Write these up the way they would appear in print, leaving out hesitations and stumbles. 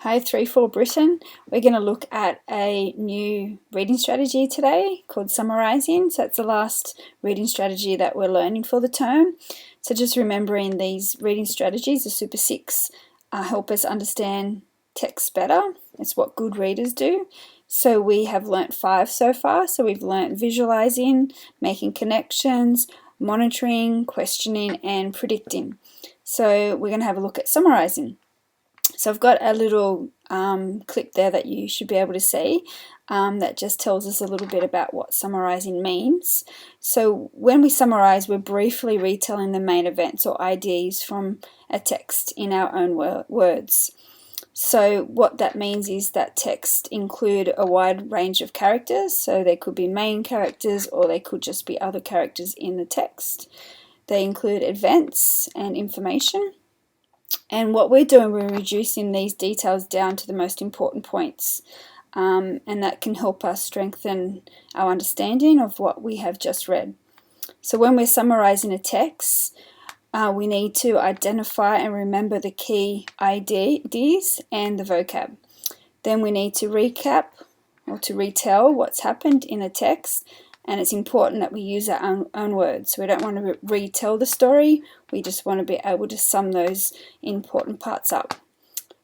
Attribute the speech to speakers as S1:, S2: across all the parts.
S1: Hi, 3-4 Britton. We're going to look at a new reading strategy today called Summarising. So it's the last reading strategy that we're learning for the term. So just remembering these reading strategies, the Super 6, help us understand text better. It's what good readers do. So we have learnt 5 so far. So we've learnt visualising, making connections, monitoring, questioning and predicting. So we're going to have a look at summarising. So I've got a little clip there that you should be able to see that just tells us a little bit about what summarising means. So when we summarise, we're briefly retelling the main events or ideas from a text in our own words. So what that means is that text include a wide range of characters. So they could be main characters or they could just be other characters in the text. They include events and information. And what we're doing, we're reducing these details down to the most important points. And that can help us strengthen our understanding of what we have just read. So when we're summarising a text, we need to identify and remember the key ideas and the vocab. Then we need to recap or to retell what's happened in the text. And it's important that we use our own words. So we don't want to retell the story. We just want to be able to sum those important parts up.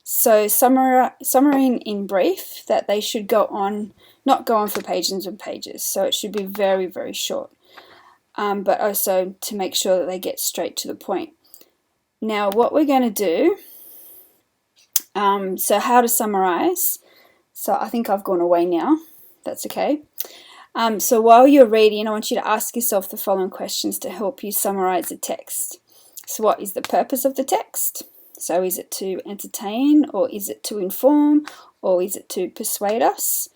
S1: So summarizing in brief, that they should not go on for pages and pages. So it should be very, very short. But also to make sure that they get straight to the point. Now what we're going to do, so how to summarize. So I think I've gone away now. That's okay. So while you're reading, I want you to ask yourself the following questions to help you summarize the text. So what is the purpose of the text? So is it to entertain, or is it to inform, or is it to persuade us?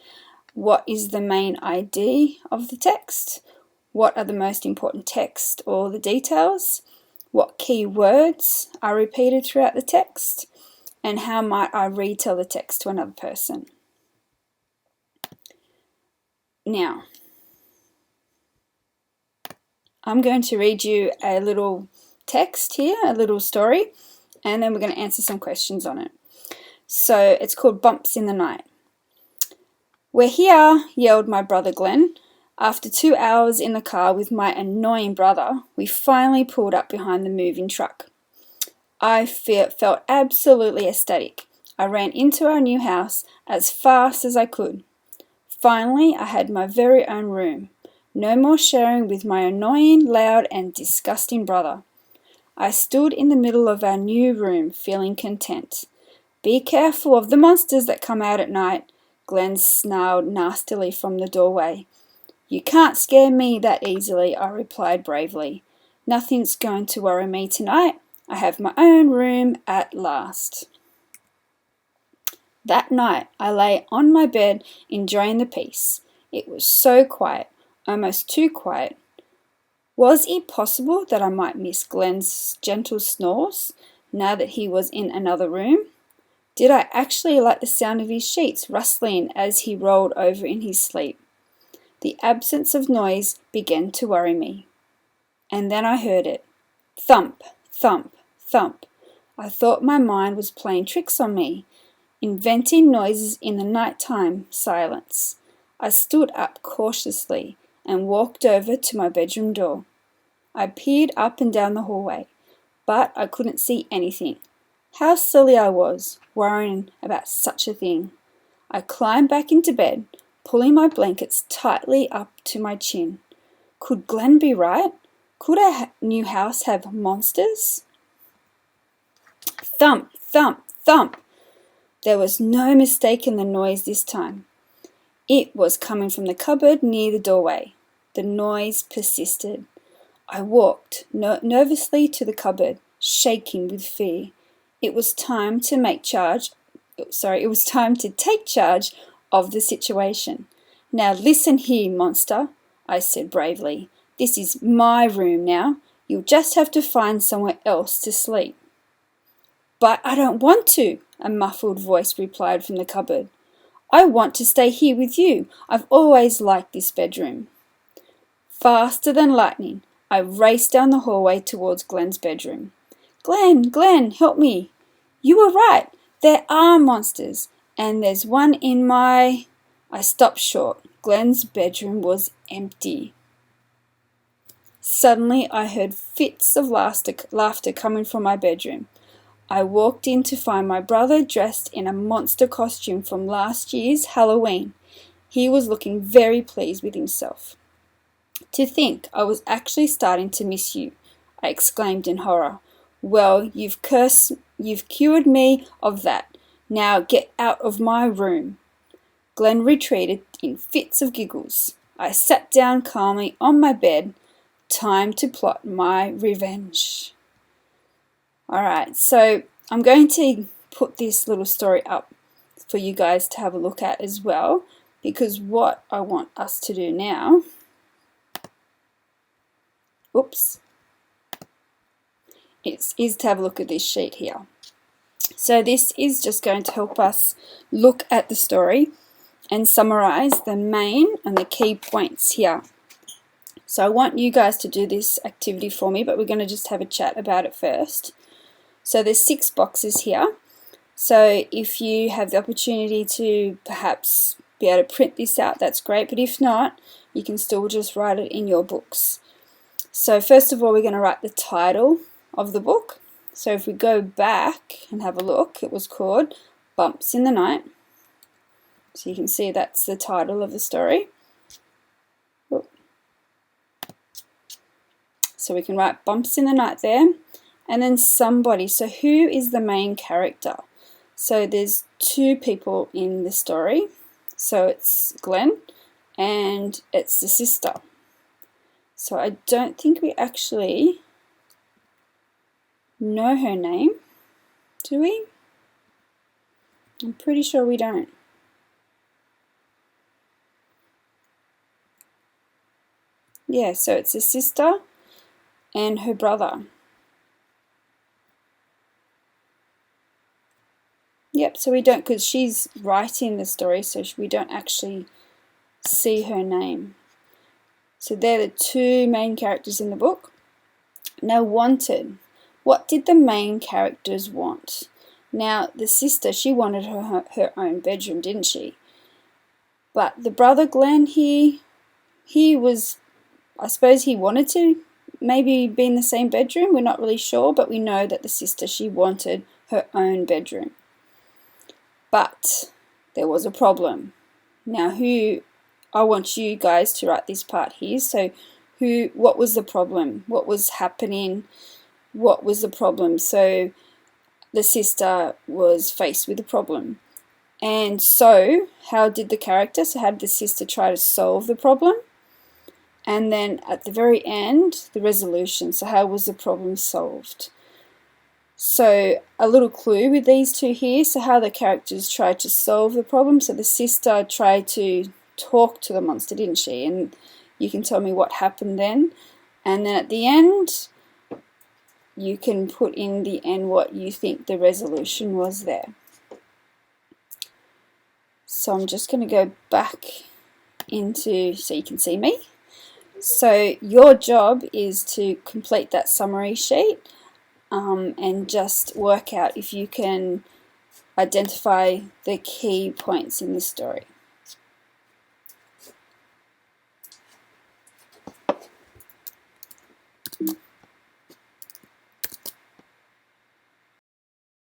S1: What is the main idea of the text? What are the most important text or the details? What key words are repeated throughout the text? And how might I retell the text to another person? Now, I'm going to read you a little text here, a little story, and then we're going to answer some questions on it. So it's called Bumps in the Night. "We're here," yelled my brother Glenn. After 2 hours in the car with my annoying brother, we finally pulled up behind the moving truck. I felt absolutely ecstatic. I ran into our new house as fast as I could. Finally, I had my very own room. No more sharing with my annoying, loud, and disgusting brother. I stood in the middle of our new room, feeling content. "Be careful of the monsters that come out at night," Glenn snarled nastily from the doorway. "You can't scare me that easily," I replied bravely. "Nothing's going to worry me tonight. I have my own room at last." That night, I lay on my bed enjoying the peace. It was so quiet, almost too quiet. Was it possible that I might miss Glenn's gentle snores now that he was in another room? Did I actually like the sound of his sheets rustling as he rolled over in his sleep? The absence of noise began to worry me. And then I heard it. Thump, thump, thump. I thought my mind was playing tricks on me, inventing noises in the nighttime silence. I stood up cautiously and walked over to my bedroom door. I peered up and down the hallway, but I couldn't see anything. How silly I was, worrying about such a thing. I climbed back into bed, pulling my blankets tightly up to my chin. Could Glenn be right? Could our new house have monsters? Thump, thump, thump. There was no mistaking the noise this time. It was coming from the cupboard near the doorway. The noise persisted. I walked nervously to the cupboard, shaking with fear. It was time to take charge of the situation. "Now listen here, monster," I said bravely. "This is my room now. You'll just have to find somewhere else to sleep." "But I don't want to," a muffled voice replied from the cupboard. "I want to stay here with you. I've always liked this bedroom." Faster than lightning, I raced down the hallway towards Glenn's bedroom. "Glenn, Glenn, help me." "You were right. There are monsters, and there's one in my... I stopped short. Glenn's bedroom was empty. Suddenly I heard fits of laughter coming from my bedroom. I walked in to find my brother dressed in a monster costume from last year's Halloween. He was looking very pleased with himself. To think I was actually starting to miss you, I exclaimed in horror. Well, you've cured me of that. Now get out of my room. Glenn retreated in fits of giggles. I sat down calmly on my bed. Time to plot my revenge. Alright, so I'm going to put this little story up for you guys to have a look at as well, because what I want us to do now, is to have a look at this sheet here. So this is just going to help us look at the story and summarize the main and the key points here. So I want you guys to do this activity for me, but we're going to just have a chat about it first. So there's 6 boxes here. So if you have the opportunity to perhaps be able to print this out, that's great. But if not, you can still just write it in your books. So first of all, we're going to write the title of the book. So if we go back and have a look, it was called Bumps in the Night. So you can see that's the title of the story. So we can write Bumps in the Night there. And then somebody. So who is the main character? So there's 2 people in the story. So it's Glenn and it's the sister. So I don't think we actually know her name, do we? I'm pretty sure we don't. Yeah, so it's a sister and her brother. Yep, so we don't, because she's writing the story, so we don't actually see her name. So they're the 2 main characters in the book. Now, wanted. What did the main characters want? Now, the sister, she wanted her own bedroom, didn't she? But the brother Glenn, he was, I suppose he wanted to maybe be in the same bedroom. We're not really sure, but we know that the sister, she wanted her own bedroom. But there was a problem. Now, I want you guys to write this part here. So what was the problem? What was happening? What was the problem? So the sister was faced with a problem. And so how did the sister try to solve the problem? And then at the very end, the resolution. So how was the problem solved? So a little clue with these 2 here. So how the characters tried to solve the problem. So the sister tried to talk to the monster, didn't she? And you can tell me what happened then. And then at the end, you can put in the end what you think the resolution was there. So I'm just going to go back into, so you can see me. So your job is to complete that summary sheet and just work out if you can identify the key points in this story.